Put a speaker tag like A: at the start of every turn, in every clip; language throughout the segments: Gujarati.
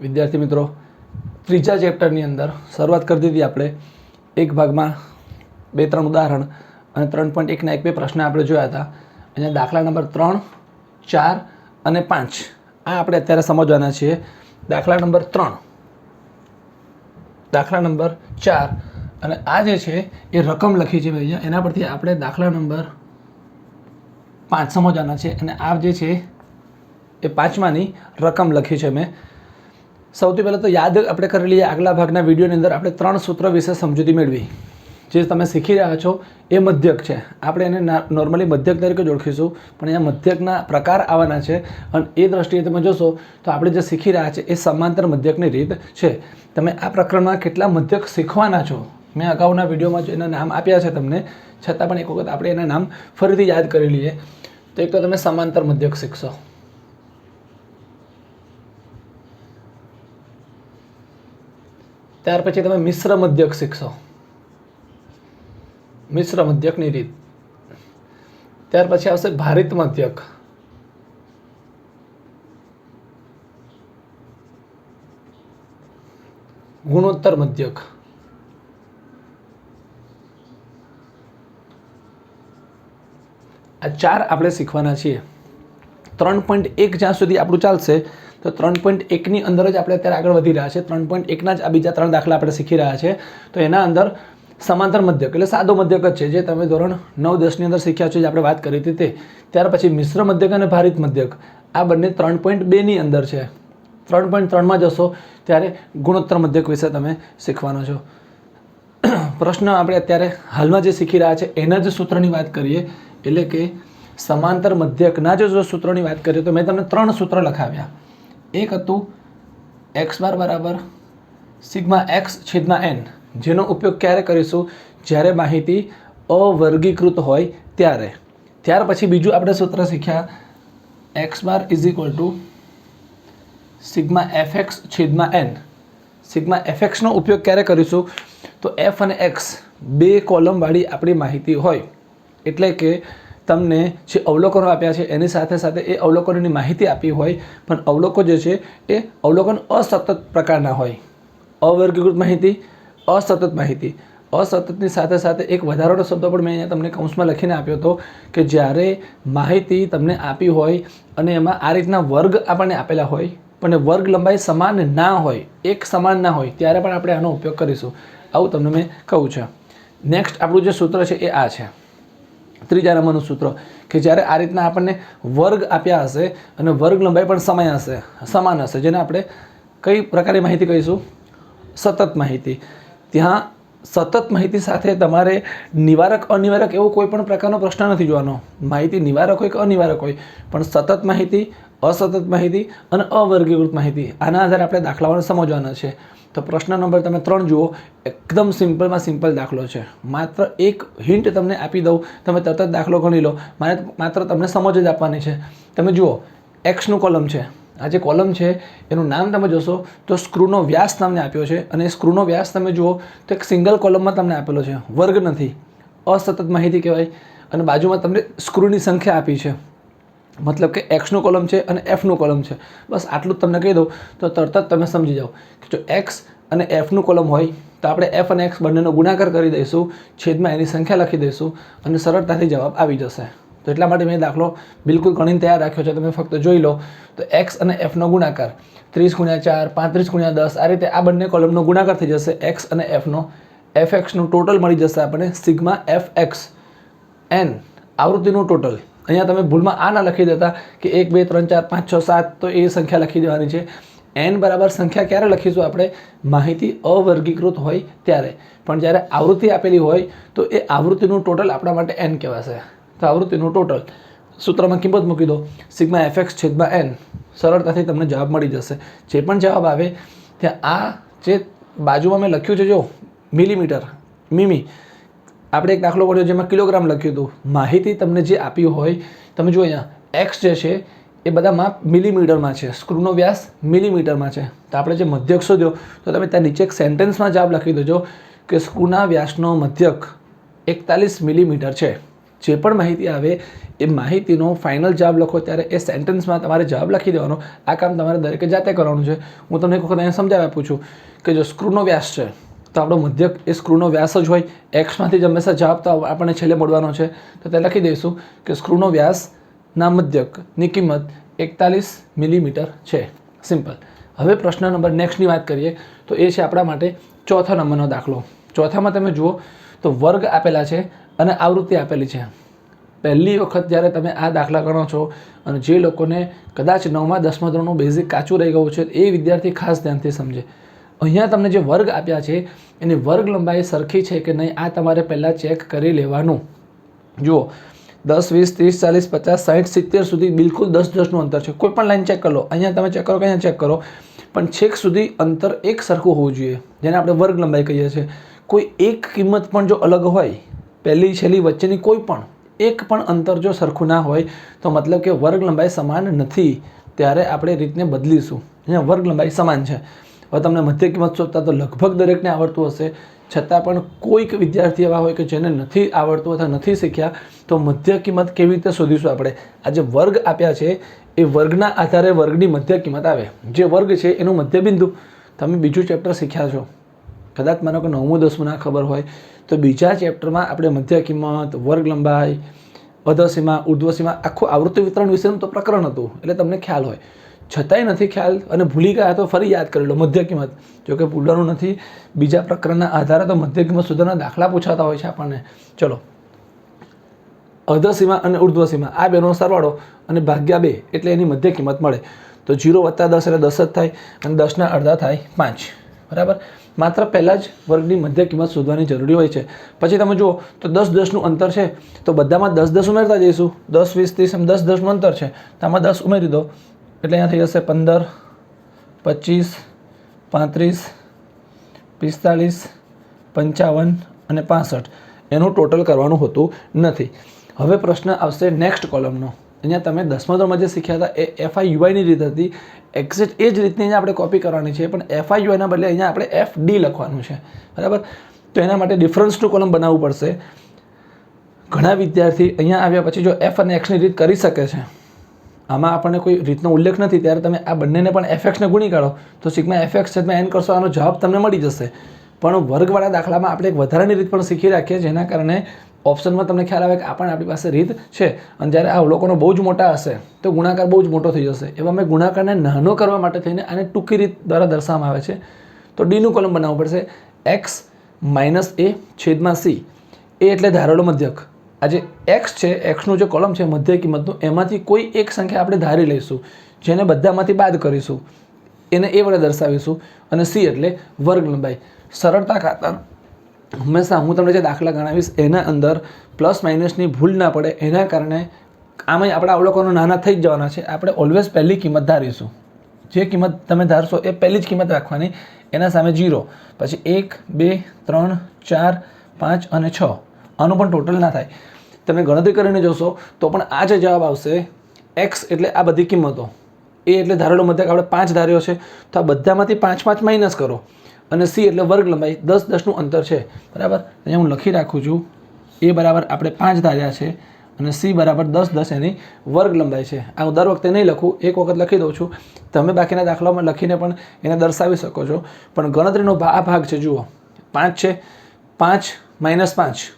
A: વિદ્યાર્થી મિત્રો, ત્રીજા ચેપ્ટરની અંદર શરૂઆત કરી દીધી આપણે. એક ભાગમાં 2-3 ઉદાહરણ અને 3.1 ના 1-2 પ્રશ્ન આપણે જોયા હતા. અહીંયા દાખલા નંબર 3, 4 અને 5 આ આપણે અત્યારે સમજવાના છીએ. દાખલા નંબર 3, દાખલા નંબર 4 અને આ જે છે એ રકમ લખી છે ભાઈ. એના પરથી આપણે દાખલા નંબર 5 સમજવાના છે અને આ જે છે એ 5માની રકમ લખી છે મેં. સૌથી પહેલાં તો યાદ આપણે કરી લઈએ, આગલા ભાગના વિડીયોની અંદર આપણે 3 સૂત્ર વિશે સમજૂતી મેળવી. જે તમે શીખી રહ્યા છો એ મધ્યક છે. આપણે એને નોર્મલી મધ્યક તરીકે જ ઓળખીશું, પણ અહીંયા મધ્યકના પ્રકાર આવવાના છે અને એ દ્રષ્ટિએ તમે જોશો તો આપણે જે શીખી રહ્યા છે એ સમાંતર મધ્યકની રીત છે. તમે આ પ્રકરણમાં કેટલા મધ્યક શીખવાના છો મેં અગાઉના વિડીયોમાં એના નામ આપ્યા છે તમને, છતાં પણ એક વખત આપણે એના નામ ફરીથી યાદ કરી લઈએ. તો એક તો તમે સમાંતર મધ્યક શીખશો, ત્યાર પછી તમે મિશ્ર મધ્યક શીખશો, મિશ્ર મધ્યકની રીત. ત્યાર પછી આવશે ભારિત મધ્યક, ગુણોત્તર મધ્યક, આ 4 આપણે શીખવાના છીએ. 3.1 જ્યાં સુધી આપણું ચાલશે તો 3.1ની અંદર જ આપણે અત્યારે આગળ વધી રહ્યા છે. 3.1ના જ આ બીજા 3 દાખલા આપણે શીખી રહ્યા છે. તો એના અંદર સમાંતર મધ્યક એટલે સાદો મધ્યક જ છે, જે તમે ધોરણ 9-10ની અંદર શીખ્યા છો, જે આપણે વાત કરી હતી તે. ત્યાર પછી મિશ્ર મધ્યક અને ભારિત મધ્યક આ બંને 3.2ની અંદર છે. 3.3માં જશો ત્યારે ગુણોત્તર મધ્યક વિશે તમે શીખવાનો છો. પ્રશ્ન આપણે અત્યારે હાલમાં જે શીખી રહ્યા છે એના જ સૂત્રની વાત કરીએ, એટલે કે સમાંતર મધ્યકના જો સૂત્રોની વાત કરીએ તો મેં તમને 3 સૂત્ર લખાવ્યા. એક હતું x બાર બરાબર સિગ્મા x/n, જેનો ઉપયોગ ક્યારે કરીશું? જ્યારે માહિતી અવર્ગીકૃત હોય ત્યારે. ત્યાર પછી બીજું આપણે સૂત્ર શીખ્યા x bar is equal to sigma fx/n. Sigma fxનો ઉપયોગ ક્યારે કરીશું? તો f અને x 2 કોલમવાળી આપણી માહિતી હોય, એટલે કે તમને જે અવલોકનો આપ્યા છે એની સાથે સાથે એ અવલોકનોની માહિતી આપી હોય, પણ અવલોકો જે છે એ અવલોકન અસતત પ્રકારના હોય. અવર્ગીકૃત માહિતી, અસતત માહિતી. અસતતની સાથે સાથે એક વધારાનો શબ્દ પણ મેં અહીંયા તમને કૌંસમાં લખીને આપ્યો હતો કે જ્યારે માહિતી તમને આપી હોય અને એમાં આ રીતના વર્ગ આપણને આપેલા હોય પણ વર્ગ લંબાઈ સમાન ના હોય, એક સમાન ના હોય, ત્યારે પણ આપણે આનો ઉપયોગ કરીશું. આવું તમને મેં કહું છે. નેક્સ્ટ આપણું જે સૂત્ર છે એ આ છે, ત્રીજા નંબરનું સૂત્ર, કે જ્યારે આ રીતના આપણને વર્ગ આપ્યા હશે અને વર્ગ લંબાઈ પણ સમાન હશે, જેને આપણે કઈ પ્રકારની માહિતી કહીશું? સતત માહિતી. ત્યાં સતત માહિતી સાથે તમારે નિવારક અનિવારક એવો કોઈ પણ પ્રકારનો પ્રશ્ન નથી જોવાનો. માહિતી નિવારક હોય કે અનિવારક હોય, પણ સતત માહિતી, અસતત માહિતી અને અવર્ગીકૃત માહિતી, આના આધારે આપણે દાખલાઓને સમજવાના છે. તો પ્રશ્ન નંબર તમે 3 જુઓ, એકદમ સિમ્પલમાં સિમ્પલ દાખલો છે. માત્ર એક હિન્ટ તમને આપી દઉં, તમે તરત જ દાખલો ગણી લો. માત્ર તમને સમજ જ આપવાની છે. તમે જુઓ, એક્સનું કોલમ છે. આ જે કોલમ છે એનું નામ તમે જોશો તો સ્ક્રૂનો વ્યાસ તમને આપ્યો છે, અને સ્ક્રૂનો વ્યાસ તમે જુઓ તો એક સિંગલ કોલમમાં તમને આપેલો છે, વર્ગ નથી. અસતત માહિતી કહેવાય. અને બાજુમાં તમને સ્ક્રૂની સંખ્યા આપી છે, મતલબ કે એક્સનું કોલમ છે અને એફનું કોલમ છે. બસ આટલું જ તમને કહી દઉં તો તરત જ તમે સમજી જાઓ કે જો એક્સ અને એફનું કોલમ હોય તો આપણે એફ અને એક્સ બંનેનો ગુણાકાર કરી દઈશું, છેદમાં એની સંખ્યા લખી દઈશું અને સરળતાથી જવાબ આવી જશે. તો એટલા માટે મેં દાખલો બિલકુલ ગણીને તૈયાર રાખ્યો છે, તમે ફક્ત જોઈ લો. તો એક્સ અને એફનો ગુણાકાર 30 × 4 35 × 10 આ રીતે આ બંને કોલમનો ગુણાકાર થઈ જશે. એક્સ અને એફનો એફએક્સનું ટોટલ મળી જશે આપણને સિગ્મા fx/n, આવૃત્તિનું ટોટલ. અહીંયા તમે ભૂલમાં આ ના લખી દેતા કે 1 2 3 4 5 6 7, તો એ સંખ્યા લખી દેવાની છે. n બરાબર સંખ્યા ક્યારે લખીશું આપણે? માહિતી અવર્ગીકૃત હોય ત્યારે. પણ જ્યારે આવૃત્તિ આપેલી હોય તો એ આવૃત્તિનું ટોટલ આપણા માટે n કહેવાશે. તો આવૃત્તિનું ટોટલ સૂત્રમાં કિંમત મૂકી દો, સિગ્મા fx/n, સરળતાથી તમને જવાબ મળી જશે. જે પણ જવાબ આવે ત્યાં આ જે બાજુમાં મેં લખ્યું છે જો મિલીમીટર, મીમી, આપણે એક દાખલો કર્યો જેમાં કિલોગ્રામ લખ્યું હતું. માહિતી તમને જે આપી હોય, તમે જુઓ અહીંયા એક્સ જે છે એ બધા માપ મિલીમીટરમાં છે, સ્ક્રૂનો વ્યાસ મિલીમીટરમાં છે. તો આપણે જે મધ્યક શોધ્યો તો તમે ત્યાં નીચે એક સેન્ટેન્સમાં જવાબ લખી દેજો કે સ્ક્રૂના વ્યાસનો મધ્યક 41 મિલીમીટર છે. જે પણ માહિતી આવે એ માહિતીનો ફાઇનલ જવાબ લખો ત્યારે એ સેન્ટેન્સમાં તમારે જવાબ લખી દેવાનો. આ કામ તમારે દરેકે જાતે કરવાનું છે. હું તમને એક વખત અહીંયા સમજાવી આપું છું કે જો સ્ક્રૂનો વ્યાસ છે તો આપણો મધ્યક એ સ્ક્રૂનો વ્યાસ જ હોય. એક્સમાંથી જ હંમેશા જવાબ તો આપણને છેલ્લે મળવાનો છે, તો તે લખી દઈશું કે સ્ક્રૂનો વ્યાસના મધ્યકની કિંમત 41 મિલીમીટર છે. સિમ્પલ. હવે પ્રશ્ન નંબર નેક્સ્ટની વાત કરીએ તો એ છે આપણા માટે ચોથા નંબરનો દાખલો. ચોથામાં તમે જુઓ તો વર્ગ આપેલા છે અને આવૃત્તિ આપેલી છે. પહેલી વખત જ્યારે તમે આ દાખલા ગણો છો અને જે લોકોને કદાચ 9મા 10મા ધોરણનું બેઝિક કાચું રહી ગયું છે એ વિદ્યાર્થી ખાસ ધ્યાનથી સમજે. અહીંયા તમને જે વર્ગ આપ્યા છે એની વર્ગ લંબાઈ સરખી છે કે નહીં આ તમારે પહેલાં ચેક કરી લેવાનું. જુઓ 10, 20, 30, 40, 50, 60, 70 સુધી બિલકુલ 10-10નું અંતર છે. કોઈ પણ લાઈન ચેક કરી લો, અહીંયા તમે ચેક કરો કે અહીંયા ચેક કરો, પણ છેક સુધી અંતર એક સરખું હોવું જોઈએ, જેને આપણે વર્ગ લંબાઈ કહીએ છીએ. કોઈ એક કિંમત પણ જો અલગ હોય, પહેલી છેલ્લી વચ્ચેની કોઈ પણ એક પણ અંતર જો સરખું ના હોય તો મતલબ કે વર્ગ લંબાઈ સમાન નથી. ત્યારે આપણે રીતને બદલીશું. અહીંયા વર્ગ લંબાઈ સમાન છે. હવે તમને મધ્ય કિંમત શોધતા તો લગભગ દરેકને આવડતું હશે, છતાં પણ કોઈક વિદ્યાર્થી એવા હોય કે જેને નથી આવડતું અથવા નથી શીખ્યા, તો મધ્ય કિંમત કેવી રીતે શોધીશું આપણે? આ જે વર્ગ આપ્યા છે એ વર્ગના આધારે વર્ગની મધ્ય કિંમત આવે. જે વર્ગ છે એનું મધ્ય બિંદુ તમે બીજું ચેપ્ટર શીખ્યા છો, કદાચ માનો કે 9મું 10મું ના ખબર હોય તો બીજા ચેપ્ટરમાં આપણે મધ્ય કિંમત, વર્ગ લંબાઈ, અધસીમા, ઉર્ધ્વસીમા આખું આવૃત્તિ વિતરણ વિશેનું તો પ્રકરણ હતું, એટલે તમને ખ્યાલ હોય. છતાંય નથી ખ્યાલ અને ભૂલી ગયા તો ફરી યાદ કરી લો મધ્ય કિંમત. જો કે ભૂલવાનું નથી, બીજા પ્રકરણના આધારે તો મધ્ય કિંમત સુધીના દાખલા પૂછાતા હોય છે આપણને. ચલો, અધસીમા અને ઉર્ધ્વસીમા આ બેનો સરવાળો અને ભાગ્યા 2 એટલે એની મધ્ય કિંમત મળે. તો 0 + 10 એટલે 10 જ થાય અને 10ના અડધા થાય 5. બરાબર. માત્ર પહેલાં જ વર્ગની મધ્ય કિંમત શોધવાની જરૂરી હોય છે. પછી તમે જુઓ તો 10-10નું અંતર છે તો બધામાં 10-10 ઉમેરતા જઈશું. 10, 20, 30 એમ 10-10નું અંતર છે તો આમાં 10 ઉમેરી દો એટલે અહીંયા થઈ જશે 15, 25, 35, 45, 55 અને 65. એનું ટોટલ કરવાનું હોતું નથી. હવે પ્રશ્ન આવશે નેક્સ્ટ કોલમનો. અહીંયા તમે 10મા ધોરણમાં જે શીખ્યા હતા એ FIUIની રીત હતી, એક્ઝેક્ટ એ જ રીતની અહીંયા આપણે કોપી કરવાની છે, પણ FIUIના બદલે અહીંયા આપણે FD લખવાનું છે. બરાબર. તો એના માટે ડિફરન્સનું કોલમ બનાવવું પડશે. ઘણા વિદ્યાર્થી અહીંયા આવ્યા પછી જો F અને Xની રીત કરી શકે છે, આમાં આપણને કોઈ રીતનો ઉલ્લેખ નથી, ત્યારે તમે આ બંનેને પણ FXને ગુણી કાઢો તો સિગ્મા FX છેદમાં n કરશો, આનો જવાબ તમને મળી જશે. પણ વર્ગવાળા દાખલામાં આપણે એક વધારાની રીત પણ શીખી રાખીએ, જેના કારણે ઓપ્શનમાં તમને ખ્યાલ આવે કે આ પણ આપણી પાસે રીત છે. અને જ્યારે આ અવલોકનો બહુ જ મોટા હશે તો ગુણાકાર બહુ જ મોટો થઈ જશે. એવા મેં ગુણાકારને નાનો કરવા માટે થઈને આને ટૂંકી રીત દ્વારા દર્શાવવામાં આવે છે. તો ડીનું કોલમ બનાવવું પડશે. x - a છેદમાં c. એ એટલે ધારેલો મધ્યક. આ જે x છે, xનું જે કોલમ છે મધ્ય કિંમતનું, એમાંથી કોઈ એક સંખ્યા આપણે ધારી લઈશું, જેને બધામાંથી બાદ કરીશું, એને એ વડે દર્શાવીશું. અને c એટલે વર્ગ લંબાઈ. સરળતા ખાતર હંમેશા હું તમને જે દાખલા ગણાવીશ એના અંદર પ્લસ માઇનસની ભૂલ ના પડે એના કારણે આમાં આપણા અવલોકનો નાના થઈ જ જવાના છે. આપણે ઓલવેઝ પહેલી કિંમત ધારીશું. જે કિંમત તમે ધારશો એ પહેલી જ કિંમત રાખવાની, એના સામે 0, પછી 1, 2, 3, 4, 5 અને 6. આનું પણ ટોટલ ના થાય. તમે ગણતરી કરીને જોશો તો પણ આ જે જવાબ આવશે, x એટલે આ બધી કિંમતો, એ એટલે ધારેલો મધ્યક આપણે 5 ધાર્યો છે તો આ બધામાંથી 5 માઇનસ કરો, અને c એટલે વર્ગ લંબાઈ 10-10નું અંતર છે. બરાબર. અહીંયા હું લખી રાખું છું, એ બરાબર આપણે 5 ધાર્યા છે અને c બરાબર 10-10 એની વર્ગ લંબાઈ છે. આ હું દર વખતે નહીં લખું, એક વખત લખી દઉં છું. તમે બાકીના દાખલાઓમાં લખીને પણ એને દર્શાવી શકો છો. પણ ગણતરીનો આ ભાગ છે, જુઓ 5 છે, 5 - 5,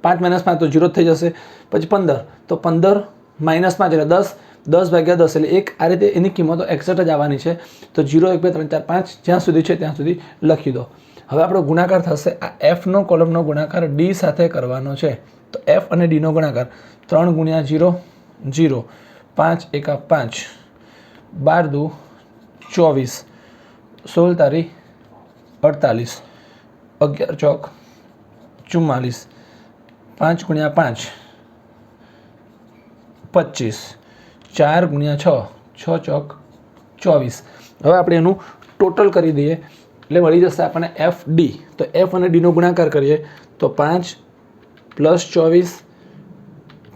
A: 5 - 5 તો 0 થઈ જશે. પછી 15 તો 15 - 5 એટલે 10, 10/10 એટલે 1. આ રીતે એની કિંમતો એક્ઝેક્ટ જ આવવાની છે. તો 0, 1, 2, 3, 4, 5 જ્યાં સુધી છે ત્યાં સુધી લખી દો. હવે આપણો ગુણાકાર થશે, આ Fનો કોલમનો ગુણાકાર D સાથે કરવાનો છે. તો F અને Dનો ગુણાકાર 3 × 0, 0, 5 × 1 = 5, 12 × 2 = 24, 16 × 48, 11 × 4 = 44, 5 × 5 = 25, 4 × 6 = 6 × 24. હવે આપણે એનું ટોટલ કરી દઈએ એટલે મળી જશે આપણને FD. તો F અને Dનો ગુણાકાર કરીએ તો 5 + 24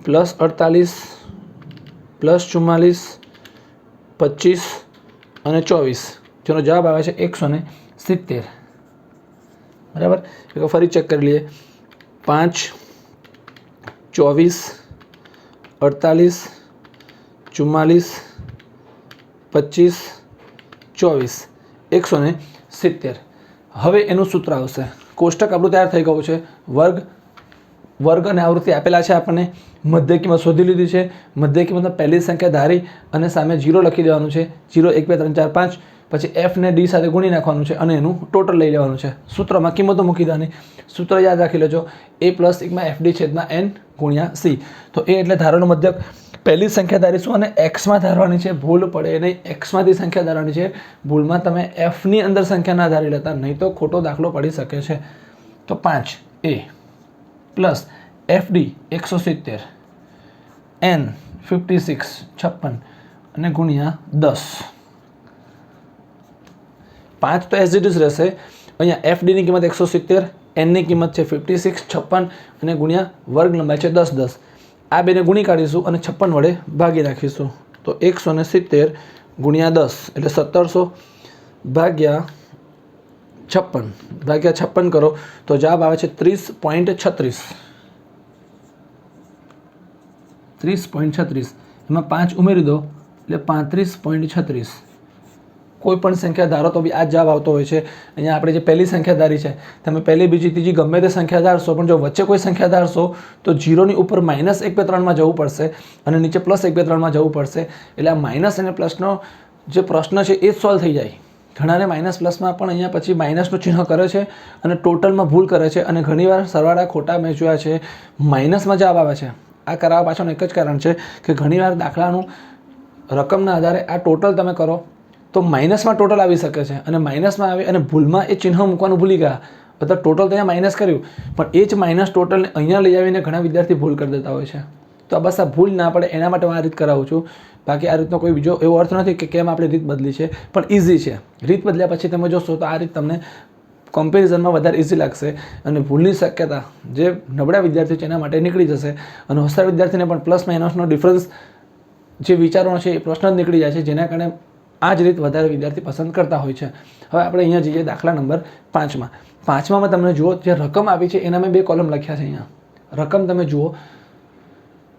A: + 48 + 44 25 અને 24, જેનો જવાબ આવે છે 170. બરાબર. ફરી ચેક કરી લઈએ. 5 24, 48, 44, 25, 24, 170. હવે એનું સૂત્ર આવશે. કોષ્ટક આપણું તૈયાર થઈ ગયું છે. વર્ગ અને આવૃત્તિ આપેલા છે આપણને. મધ્ય કિંમત શોધી લીધી છે. મધ્ય કિંમતમાં પહેલી સંખ્યા ધારી અને સામે 0 લખી દેવાનું છે. 0, 1, 2, 3, 4, 5. પછી એફ ને ડી સાથે ગુણી નાખવાનું છે અને એનું ટોટલ લઈ લેવાનું છે. સૂત્રમાં કિંમતો મૂકી દેવાની. સૂત્ર યાદ રાખી લેજો, a + સિગ્મા FD છેદમાં n ગુણ્યા c. તો એ એટલે ધારેલો મધ્યક. પહેલી સંખ્યા ધારીશું અને એક્સમાં ધારવાની છે, ભૂલ પડે નહીં. એક્સમાંથી સંખ્યા ધારવાની છે. ભૂલમાં તમે એફની અંદર સંખ્યા ના ધારી લેતા, નહીં તો ખોટો દાખલો પડી શકે છે. તો 5a + FD 170, n 56, 56 અને ગુણ્યા 10. 5 તો એઝ ઇટ ઇઝ રહેશે. અહીંયા FDની કિંમત 170, nની કિંમત છે 56, 56 અને ગુણ્યા વર્ગ લંબાઈ છે 10, 10. આ બેને ગુણી કાઢીશું અને 56 વડે ભાગી નાખીશું. તો 170 ગુણ્યા 10 એટલે 1700 ભાગ્યા 56 કરો તો જવાબ આવે છે 30.36. 30.36. એમાં 5 ઉમેરી દો એટલે 35.36. કોઈ પણ સંખ્યા ધારો તો બી આ જવાબ આવતો હોય છે. અહીંયા આપણે જે પહેલી સંખ્યા ધારી છે, તમે પહેલી, બીજી, ત્રીજી ગમે તે સંખ્યા ધારશો, પણ જો વચ્ચે કોઈ સંખ્યા ધારશો તો 0ની ઉપર -1, 2, 3માં જવું પડશે અને નીચે +1, 2, 3માં જવું પડશે. એટલે આ માઇનસ અને પ્લસનો જે પ્રશ્ન છે એ જ સોલ્વ થઈ જાય. ઘણાને માઇનસ પ્લસમાં પણ અહીંયા પછી માઇનસનું ચિહ્ન કરે છે અને ટોટલમાં ભૂલ કરે છે અને ઘણીવાર સરવાળા ખોટા મેં જોયા છે, માઇનસમાં જવાબ આવે છે. આ કરાવવા પાછળનું એક જ કારણ છે કે ઘણીવાર દાખલાનું રકમના આધારે આ ટોટલ તમે કરો તો માઇનસમાં ટોટલ આવી શકે છે અને માઇનસમાં આવી અને ભૂલમાં એ ચિહ્ન મૂકવાનું ભૂલી ગયા. બધા ટોટલ તો અહીંયા માઇનસ કર્યું, પણ એ જ માઇનસ ટોટલને અહીંયા લઈ આવીને ઘણા વિદ્યાર્થી ભૂલ કરી દેતા હોય છે. તો આ બસ આ ભૂલ ના પડે એના માટે હું આ રીત કરાવું છું. બાકી આ રીતનો કોઈ બીજો એવો અર્થ નથી કે કેમ આપણે રીત બદલી છે, પણ ઇઝી છે. રીત બદલ્યા પછી તમે જોશો તો આ રીત તમને કમ્પેરિઝનમાં વધારે ઇઝી લાગશે અને ભૂલની શક્યતા જે નબળા વિદ્યાર્થી છે એના માટે નીકળી જશે અને હોશિયાર વિદ્યાર્થીને પણ પ્લસ માઇનસનો ડિફરન્સ જે વિચારવાનો છે એ પ્રશ્ન જ નીકળી જાય છે, જેના કારણે આ જ રીત વધારે વિદ્યાર્થી પસંદ કરતા હોય છે. હવે આપણે અહીંયા જઈએ દાખલા નંબર 5માં. 5માં તમે જુઓ જે રકમ આપી છે એના મેં 2 કોલમ લખ્યા છે. અહીંયા રકમ તમે જુઓ,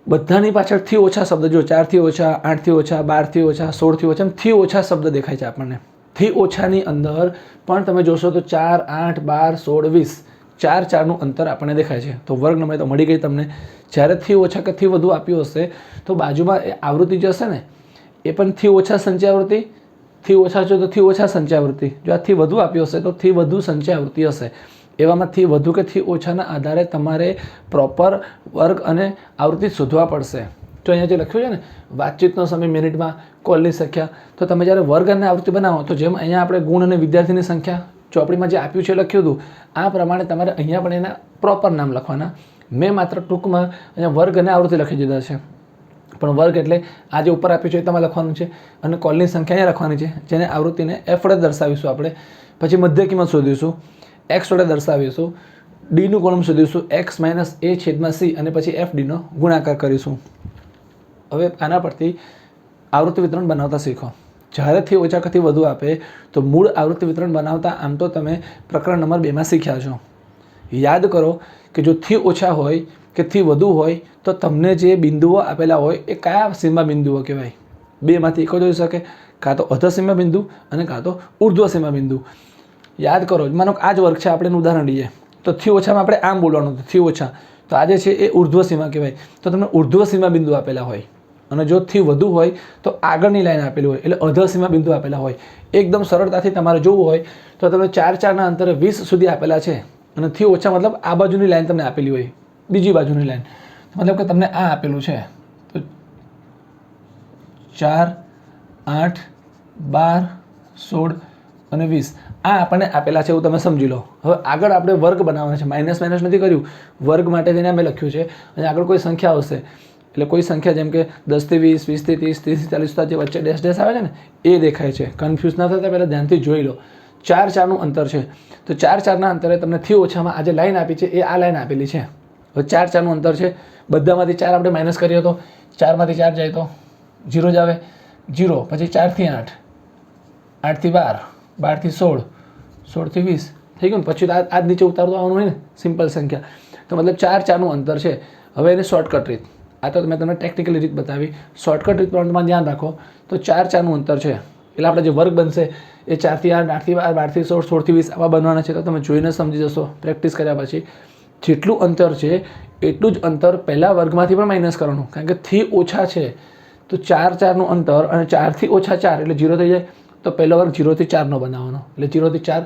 A: બધાની પાછળ થી ઓછા શબ્દ, જો 4 થી ઓછા, 8 થી ઓછા, 12 થી ઓછા, 16 થી ઓછા, એમ થી ઓછા શબ્દ દેખાય છે આપણને. થી ઓછાની અંદર પણ તમે જોશો તો 4, 8, 12, 16, 20, 4 અંતર આપણને દેખાય છે. તો વર્ગ નંબર તો મળી ગઈ તમને. જ્યારે થી ઓછા કે થી વધુ આપ્યું હશે તો બાજુમાં આવૃત્તિ જે હશે ને એ પણ થી ઓછા સંચયાવૃત્તિ, થી ઓછા છે તો થી ઓછા સંચયાવૃત્તિ. જો આ થી વધુ આપ્યું હશે તો થી વધુ સંચયાવૃત્તિ હશે. એવામાં થી વધુ કે થી ઓછાના આધારે તમારે પ્રોપર વર્ગ અને આવૃત્તિ શોધવા પડશે. તો અહીંયા જે લખ્યું છે ને, વાતચીતનો સમય મિનિટમાં, કોલની સંખ્યા, તો તમે જ્યારે વર્ગ અને આવૃત્તિ બનાવો તો જેમ અહીંયા આપણે ગુણ અને વિદ્યાર્થીની સંખ્યા ચોપડીમાં જે આપ્યું છે લખ્યું હતું આ પ્રમાણે તમારે અહીંયા પણ એના પ્રોપર નામ લખવાના. મેં માત્ર ટૂંકમાં અહીંયા વર્ગ અને આવૃત્તિ લખી દીધા છે, પણ વર્ગ એટલે આ જે ઉપર આપ્યું છે એ તમારે લખવાનું છે અને કોલની સંખ્યા અહીંયા લખવાની છે, જેને આવૃત્તિને એફ વડે દર્શાવીશું આપણે. પછી મધ્ય કિંમત શોધીશું, એક્સ વડે દર્શાવીશું, ડીનું કોલમ શોધીશું, x - a છેદમાં c અને પછી એફ ડીનો ગુણાકાર કરીશું. હવે આના પરથી આવૃત્તિ વિતરણ બનાવતા શીખો. જ્યારે થી ઓછા કે થી વધુ આપે તો મૂળ આવૃત્તિ વિતરણ બનાવતા આમ તો તમે પ્રકરણ નંબર 2માં શીખ્યા છો. યાદ કરો કે જો થી ઓછા હોય કે થી વધુ હોય તો તમને જે બિંદુઓ આપેલા હોય એ કયા સીમા બિંદુઓ કહેવાય? બેમાંથી એક જ હોઈ શકે, કાં તો અધર સીમા બિંદુ અને કાં તો ઉર્ધ્વ સીમા બિંદુ. યાદ કરો, માનો આ જ વર્ગ છે, આપણે ઉદાહરણ લઈએ તો થી ઓછામાં આપણે આમ બોલવાનું હતું, થી ઓછા, તો આજે છે એ ઉર્ધ્વ સીમા કહેવાય. તો તમને ઉર્ધ્વ સીમા બિંદુ આપેલા હોય અને જો થી વધુ હોય તો આગળની લાઈન આપેલી હોય એટલે અધર સીમા બિંદુ આપેલા હોય. એકદમ સરળતાથી તમારે જોવું હોય તો તમે 4 અંતરે 20 સુધી આપેલા છે અને થી ઓછા મતલબ આ બાજુની લાઈન તમને આપેલી હોય, બીજી બાજુની લાઈન, મતલબ કે તમને આ આપેલું છે તો 4, 8, 12, 16 અને 20 આ આપણને આપેલા છે એવું તમે સમજી લો. હવે આગળ આપણે વર્ગ બનાવવાનો છે, માઇનસ નથી કર્યું, વર્ગ માટે તેને અમે લખ્યું છે અને આગળ કોઈ સંખ્યા આવશે એટલે કોઈ સંખ્યા જેમ કે 10 થી 20, 20 થી 30, 30 થી 40 જે વચ્ચે ડેશ આવે છે ને એ દેખાય છે. કન્ફ્યુઝ ના થતા પહેલાં ધ્યાનથી જોઈ લો. 4 અંતર છે તો 4 અંતરે તમને થી ઓછામાં આ જે લાઈન આપી છે એ આ લાઈન આપેલી છે. હવે 4 અંતર છે, બધામાંથી 4 આપણે માઇનસ કરીએ તો 4માંથી 4 જાય તો 0 જ આવે, 0, પછી 4 થી 8, 8 થી 12, 12 થી 16, 16 થી 20 થઈ ગયું ને. પછી તો આ જ નીચે ઉતારતો આવવાનું હોય ને, સિમ્પલ સંખ્યા. તો મતલબ 4 અંતર છે હવે એની શોર્ટકટ રીત, આ તો મેં તમને ટેકનિકલી રીત બતાવી. શોર્ટકટ રીત પ્રમાણમાં ધ્યાન રાખો તો 4 4નું અંતર છે, એટલે આપણે જે વર્ગ બનશે એ 4 થી 8, 8 થી 12, 12 થી 16, 16 થી 20 આવા બનવાના છે. તો તમે જોઈને સમજી જશો પ્રેક્ટિસ કર્યા પછી. જેટલું અંતર છે એટલું જ અંતર પહેલાં વર્ગમાંથી પણ માઇનસ કરવાનું, કારણ કે થી ઓછા છે. તો 4 4નું અંતર અને 4 થી ઓછા 4 એટલે 0 થઈ જાય. તો પહેલો વર્ગ 0 થી 4નો બનાવવાનો, એટલે 0 થી 4,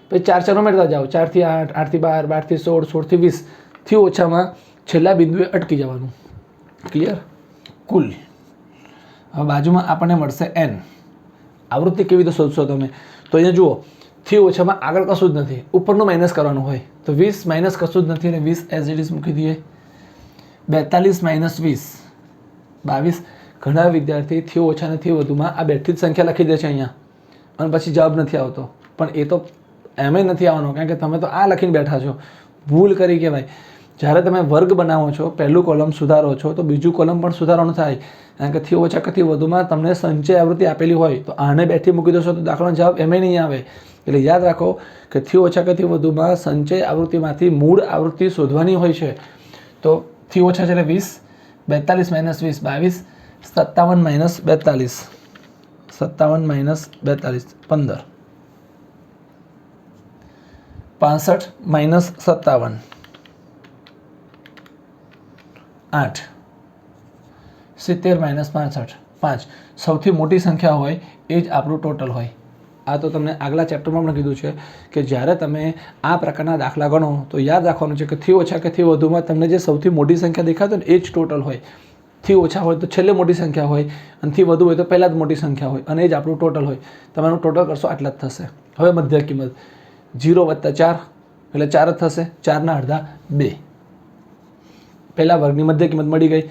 A: પછી 4 4 ઉમેરતા જાઓ, 4 થી 8, 8 થી 12, 12 થી 16, 16 થી 20 થી ઓછામાં છેલ્લા બિંદુએ અટકી જવાનું. ક્લિયર? કુલ. હવે બાજુમાં આપણને મળશે n. આવૃત્તિ કેવી રીતે શોધશો તમે? તો અહીંયા જુઓ, થી ઓછામાં આગળ કશું જ નથી, ઉપરનું માઇનસ કરવાનું હોય. તો 20 માઇનસ કશું જ નથી, એટલે 20 એઝ ઇટ ઇઝ મૂકી દઈએ. 42 માઇનસ 20, 22. ઘણા વિદ્યાર્થી થી ઓછા નથી વધુમાં આ બેઠી જ સંખ્યા લખી દે છે અહીંયા, અને પછી જવાબ નથી આવતો. પણ એ તો એમે નથી આવવાનો, કારણ કે તમે તો આ લખીને બેઠા છો. ભૂલ કરી કહેવાય. જ્યારે તમે વર્ગ બનાવો છો, પહેલું કોલમ સુધારો છો, તો બીજું કોલમ પણ સુધારવાનું થાય. કારણ કે થી ઓછા કે થી વધુમાં તમને સંચય આવૃત્તિ આપેલી હોય તો આને બેઠી મૂકી દેશો તો દાખલાનો જવાબ એમે નહીં આવે. એટલે યાદ રાખો કે થી ઓછા કે થી વધુમાં સંચય આવૃત્તિમાંથી મૂળ આવૃત્તિ શોધવાની હોય છે. તો થી ઓછા છે એટલે 20, 42 minus 20, 22, 57 minus 42, 57 minus 42, 15, 65 minus 57, 8, 70 minus 65, 5. સૌથી મોટી સંખ્યા હોય એ જ આપણું ટોટલ હોય. આ તો તમને આગલા ચેપ્ટરમાં પણ કીધું છે કે જ્યારે તમે આ પ્રકારના દાખલા ગણો તો યાદ રાખવાનું છે કે થી ઓછા કે થી વધુમાં તમને જે સૌથી મોટી સંખ્યા દેખાતો ને એ જ ટોટલ હોય. થી ઓછા હોય તો છેલ્લે મોટી સંખ્યા હોય, અને થી વધુ હોય તો પહેલાં જ મોટી સંખ્યા હોય, અને એ જ આપણું ટોટલ હોય. તમારું ટોટલ કરશો આટલા જ થશે. હવે મધ્ય કિંમત 0 વત્તા 4 એટલે 4 જ થશે. 4ના અડધા 2. પહેલા વર્ગની મધ્ય કિંમત મળી ગઈ.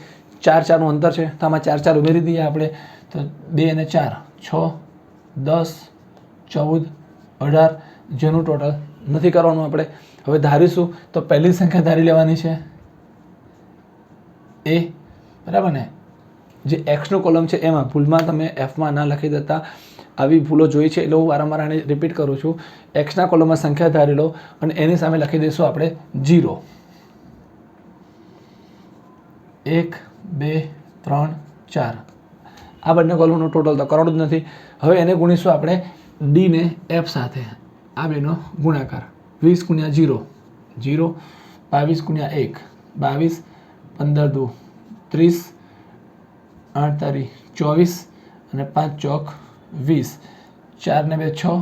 A: 4 4નું અંતર છે તો આમાં 4 4 ઉમેરી દઈએ આપણે. તો 2 અને 4 6, 10, 14, 18, જેનું ટોટલ નથી કરવાનું આપણે. હવે ધારીશું તો પહેલી સંખ્યા ધારી લેવાની છે એ, બરાબર ને? જે એક્સનું કોલમ છે એમાં ભૂલમાં તમે એફમાં ના લખી દેતા. આવી ભૂલો જોઈ છે એટલે હું વારંવાર આને રિપીટ કરું છું. એક્સના કોલમમાં સંખ્યા ધારી લો અને એની સામે લખી દઈશું આપણે 0. 1, 2, 3, 4. આ બંને કોલમનું ટોટલ તો કરવાનું જ નથી. હવે એને ગુણીશું આપણે ડી ને એફ સાથે. આ બેનો ગુણાકાર 20 ગુણ્યા 0, 0, 22 ગુણ્યા 1, 22, 15 દુ 30, 8 તારી 24, અને 5 ચોક 20. 4 ને 2 6,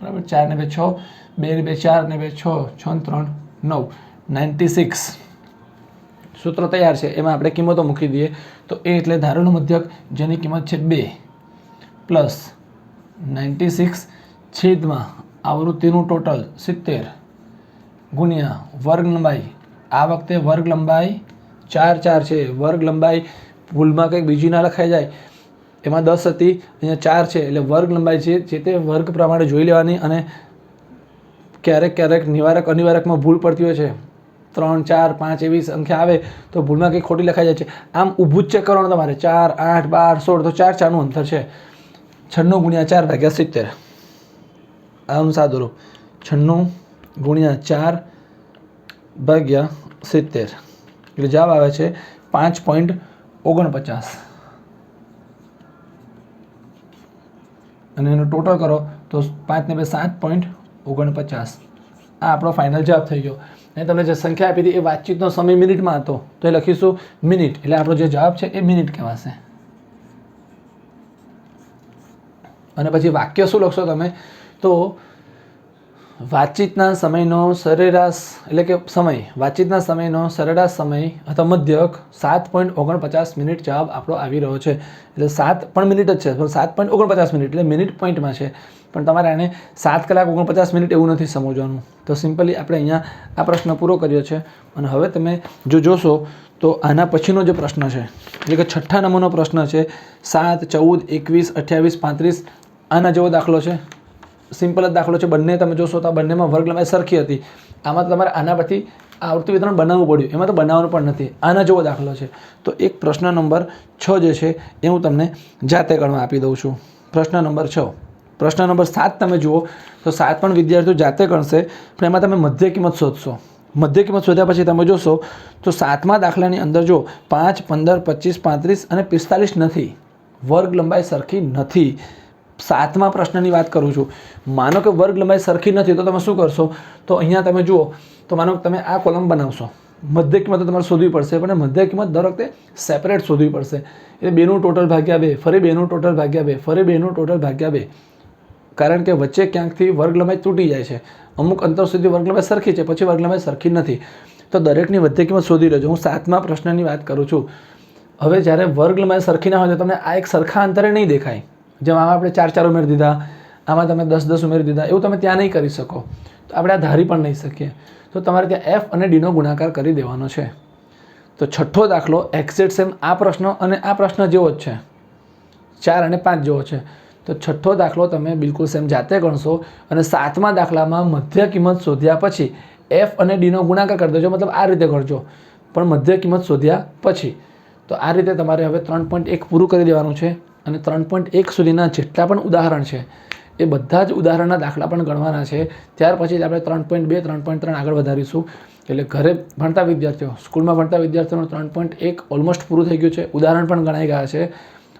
A: બરાબર? 4 ને 2 6, 2 ને 2 4, ને 2 6, 6 3 9, 96. સૂત્ર તૈયાર છે. એમાં આપણે કિંમતો મૂકી દઈએ. તો એ એટલે ધારેલું મધ્યક જેની કિંમત છે 2 પ્લસ 96 છેદમાં આવૃત્તિનું ટોટલ 70 ગુણ્યા વર્ગ લંબાઈ. આ વખતે વર્ગ લંબાઈ 4 4 છે. વર્ગ લંબાઈ ભૂલમાં કંઈક બીજી ના લખાઈ જાય. એમાં 10 હતી, અહીંયા 4 છે, એટલે વર્ગ લંબાઈ છે જે તે વર્ગ પ્રમાણે જોઈ લેવાની. અને ક્યારેક ક્યારેક નિવારક અનિવારકમાં ભૂલ પડતી હોય છે. 3 4 5 એવી સંખ્યા આવે તો ભૂલમાં કંઈક ખોટી લખાઈ જાય છે. આમ ઊભું જ ચેક કરવાનું તમારે. 4 8 12 16, તો 4 4નું અંતર છે. 96 ગુણ્યા 4 ભાગ્યા 70. આનું સાદું રૂપ 96 ગુણ્યા 4 ભાગ્યા 70, એટલે જવાબ આવે છે 5.49. અને એનું ટોટલ કરો તો 5 ને 2 7.49. આ આપણો ફાઇનલ જવાબ થઈ ગયો. અને તમને જે સંખ્યા આપી હતી એ વાતચીતનો સમય મિનિટમાં હતો, તો એ લખીશું મિનિટ. એટલે આપણો જે જવાબ છે એ મિનિટ કહેવાશે. અને પછી વાક્ય શું લખશો તમે? તો વાતચીતના સમયનો સરેરાશ, એટલે કે સમય, વાતચીતના સમયનો સરેરાશ સમય અથવા મધ્યક 7.49 મિનિટ જવાબ આપણો આવી રહ્યો છે. એટલે 7 પણ મિનિટ જ છે, પણ 7.49 મિનિટ એટલે મિનિટ પોઈન્ટમાં છે. પણ તમારે આને 7 કલાક 49 મિનિટ એવું નથી સમજવાનું. તો સિમ્પલી આપણે અહીંયા આ પ્રશ્ન પૂરો કર્યો છે. અને હવે તમે જો જોશો તો આના પછીનો જે પ્રશ્ન છે, એટલે કે 6થા નંબરનો પ્રશ્ન છે, 7 14 21 28 35. આના જેવો દાખલો છે. સિમ્પલ જ દાખલો છે. બંને તમે જોશો તો આ બંનેમાં વર્ગ લંબાઈ સરખી હતી. આમાં તો તમારે આના પરથી આવૃત્તિ વિતરણ બનાવવું પડ્યું. એમાં તો બનાવવાનું પણ નથી. આના જેવો દાખલો છે. તો એક પ્રશ્ન નંબર 6 જે છે એ હું તમને જાતે ગણવા આપી દઉં છું. પ્રશ્ન નંબર 6. પ્રશ્ન નંબર 7 તમે જુઓ તો 7 પણ વિદ્યાર્થીઓ જાતે ગણશે, પણ એમાં તમે મધ્ય કિંમત શોધશો. મધ્ય કિંમત શોધ્યા પછી તમે જોશો તો 7મા દાખલાની અંદર જો 5, 15, 25, 35 અને 45 નથી, વર્ગ લંબાઈ સરખી નથી. 7મા પ્રશ્નની વાત કરું છું. માનો કે વર્ગ લંબાઈ સરખી નથી તો તમે શું કરશો? તો અહીંયા તમે જુઓ તો માનો કે તમે આ કોલમ બનાવશો, મધ્ય કિંમત તમારે શોધવી પડશે, પણ મધ્ય કિંમત દર વખતે સેપરેટ શોધવી પડશે. એટલે 2નું ટોટલ ભાગ્યા 2, ફરી 2નું ટોટલ ભાગ્યા 2, ફરી 2નું ટોટલ ભાગ્યા 2, કારણ કે વચ્ચે ક્યાંકથી વર્ગ લંબાઈ તૂટી જાય છે. અમુક અંતર સુધી વર્ગ લંબાઈ સરખી છે, પછી વર્ગ લંબાઈ સરખી નથી, તો દરેકની મધ્ય કિંમત શોધી લેજો. હું 7મા પ્રશ્નની વાત કરું છું. હવે જ્યારે વર્ગ લંબાઈ સરખી ના હોય તો તમને આ એક સરખા અંતરે નહીં દેખાય. જેમ આમાં આપણે 4, 4 ઉમેરી દીધા, આમાં તમે 10, 10 ઉમેરી દીધા, એવું તમે ત્યાં નહીં કરી શકો. તો આપણે આ ધારી પણ નહીં શકીએ. તો તમારે ત્યાં એફ અને ડીનો ગુણાકાર કરી દેવાનો છે. તો છઠ્ઠો દાખલો એક્ઝેક્ટ સેમ આ પ્રશ્ન અને આ પ્રશ્ન જેવો જ છે, 4 અને 5 જેવો છે. તો છઠ્ઠો દાખલો તમે બિલકુલ સેમ જાતે ગણશો અને 7મા દાખલામાં મધ્ય કિંમત શોધ્યા પછી એફ અને ડીનો ગુણાકાર કરી દેજો, મતલબ આ રીતે કરજો, પણ મધ્ય કિંમત શોધ્યા પછી. તો આ રીતે તમારે હવે 3.1 પૂરું કરી દેવાનું છે અને 3.1 સુધીના જેટલા પણ ઉદાહરણ છે એ બધા જ ઉદાહરણના દાખલા પણ ગણવાના છે. ત્યાર પછી આપણે 3.2, 3.3 આગળ વધારીશું. એટલે ઘરે ભણતા વિદ્યાર્થીઓ, સ્કૂલમાં ભણતા વિદ્યાર્થીઓનું 3.1 ઓલમોસ્ટ પૂરું થઈ ગયું છે, ઉદાહરણ પણ ગણાઈ ગયા છે.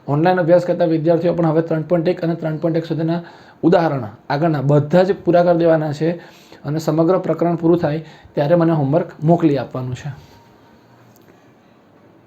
A: ઓનલાઈન અભ્યાસ કરતા વિદ્યાર્થીઓ પણ હવે 3.1 અને 3.1 સુધીના ઉદાહરણ આગળના બધા જ પૂરા કરી દેવાના છે અને સમગ્ર પ્રકરણ પૂરું થાય ત્યારે મને હોમવર્ક મોકલી આપવાનું છે.